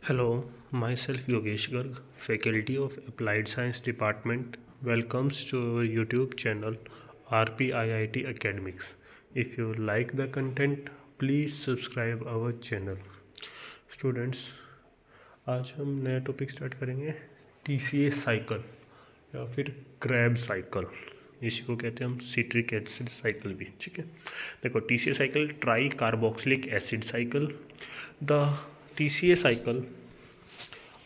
Hello, myself Yogesh Garg, Faculty of Applied Science Department, welcomes to our YouTube channel RPIIT Academics. If you like the content, please subscribe our channel. Students, आज हम नया topic start करेंगे TCA cycle या फिर Krebs cycle. इसी को कहते हैं हम सिट्रिक एसिड साइकिल भी। ठीक है, देखो TCA cycle try carboxylic acid cycle. The TCA cycle,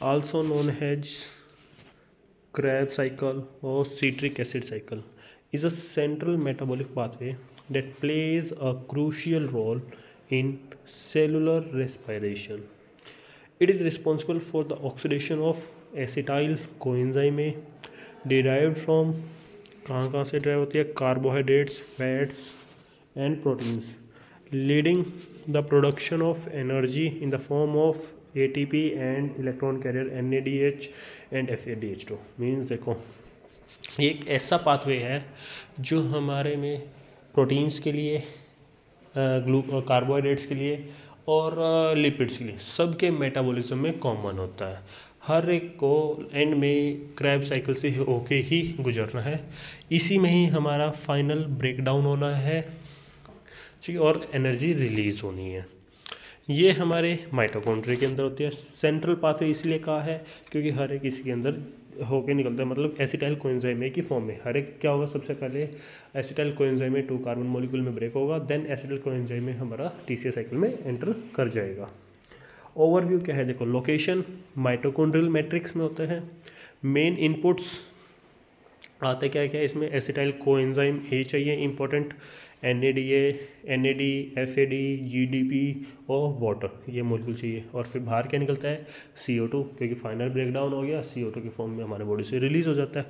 also known as Krebs cycle or citric acid cycle, is a central metabolic pathway that plays a crucial role in cellular respiration. It is responsible for the oxidation of acetyl coenzyme A derived from कहाँ से drive होती है, carbohydrates, fats and proteins, leading the production of energy in the form of ATP and electron carrier NADH and FADH2। Means देखो ये एक ऐसा pathway है जो हमारे में प्रोटीन्स के लिए, कार्बोहाइड्रेट्स के लिए और लिपिड्स के लिए सबके मेटाबॉलिज्म में कॉमन होता है। हर एक को एंड में क्रैब साइकिल से होके ही गुजरना है, इसी में ही हमारा फाइनल ब्रेकडाउन होना है, ठीक, और एनर्जी रिलीज होनी है। ये हमारे माइटोकॉन्ड्रिया के अंदर होती है। सेंट्रल पाथवे इसलिए कहा है क्योंकि हर एक इसके अंदर होके निकलता है, मतलब एसिटाइल कोएंजाइम ए की फॉर्म में। हर एक क्या होगा, सबसे पहले acetyl coenzyme A 2 carbon molecule में ब्रेक होगा, देन एसिटाइल कोएंजाइम ए हमारा TCA साइकिल में एंटर कर जाएगा। ओवरव्यू क्या है, देखो लोकेशन माइटोकॉन्ड्रियल मैट्रिक्स में होते हैं। मेन इनपुट्स आते क्या क्या इसमें, एसिटाइल कोएंजाइम ए चाहिए इंपॉर्टेंट, NAD, FAD, GDP और वाटर, ये मॉलिक्यूल चाहिए। और फिर बाहर क्या निकलता है, CO2, क्योंकि फाइनल ब्रेकडाउन हो गया, CO2 के फॉर्म में हमारे बॉडी से रिलीज हो जाता है।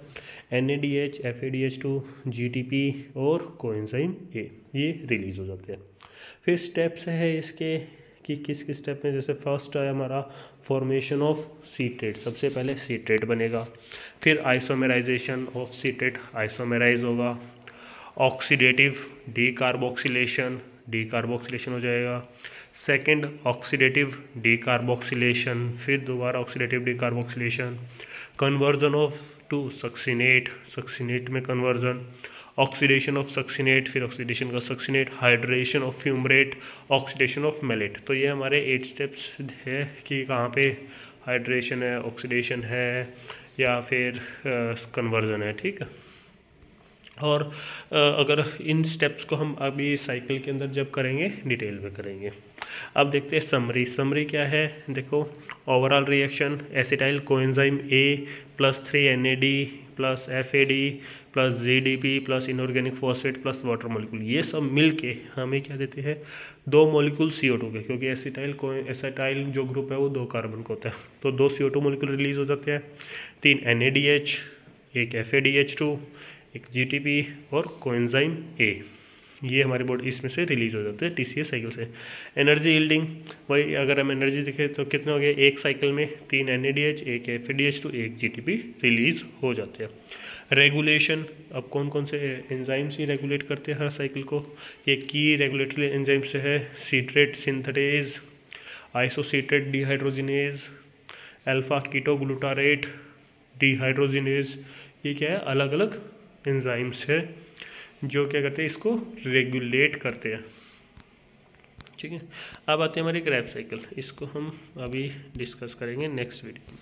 NADH, FADH2, GDP और कोएंजाइम ए, ये रिलीज हो जाते हैं। फिर स्टेप्स है इसके कि किस किस स्टेप में, जैसे फर्स्ट है हमारा फॉर्मेशन ऑफ सीट्रेट, सबसे पहले सीट्रेट बनेगा। फिर आइसोमेराइजेशन ऑफ सीट्रेट, आइसोमेराइज होगा। ऑक्सीडेटिव डीकार्बोक्सिलेशन हो जाएगा। सेकंड ऑक्सीडेटिव डीकार्बोक्सिलेशन, फिर दोबारा oxidative decarboxylation. Conversion of to succinate में कन्वर्जन, ऑक्सीडेशन ऑफ सक्सिनेट, फिर ऑक्सीडेशन का succinate, hydration of fumarate, oxidation of malate. तो ये हमारे 8 स्टेप्स है कि कहाँ पे हाइड्रेशन है, ऑक्सीडेशन है या फिर कन्वर्जन है। ठीक है, और अगर इन स्टेप्स को हम अभी साइकिल के अंदर जब करेंगे डिटेल में करेंगे। अब देखते हैं समरी क्या है। देखो overall reaction, acetyl coenzyme A plus 3 NAD plus FAD plus GDP plus inorganic phosphate plus water molecule, ये सब मिल के हमें क्या देते हैं, 2 मॉलिक्यूल CO2 के, क्योंकि एसिटाइल जो ग्रुप है वो 2 कार्बन का होता है, तो 2 CO2 मॉलिक्यूल रिलीज हो जाते हैं। 3 NADH, एक FADH2, एक GTP और कोएंजाइम ए, ये हमारी बॉडी इसमें से रिलीज हो जाते हैं TCA साइकिल से। एनर्जी यील्डिंग, वही अगर हम एनर्जी देखें तो कितने हो गए, एक साइकिल में 3 NADH, एक FADH2, एक GTP रिलीज हो जाते हैं। रेगुलेशन, अब कौन कौन से एंजाइम्स ही रेगुलेट करते हैं हर साइकिल को, ये की रेगुलेटरी एंजाइम्स है citrate synthetase, isocitrate dehydrogenase, alpha ketoglutarate dehydrogenase, ये क्या है, अलग अलग एंजाइम्स है जो क्या करते हैं, इसको रेगुलेट करते हैं। ठीक है, अब आते हैं हमारी क्रैब साइकिल, इसको हम अभी डिस्कस करेंगे नेक्स्ट वीडियो में।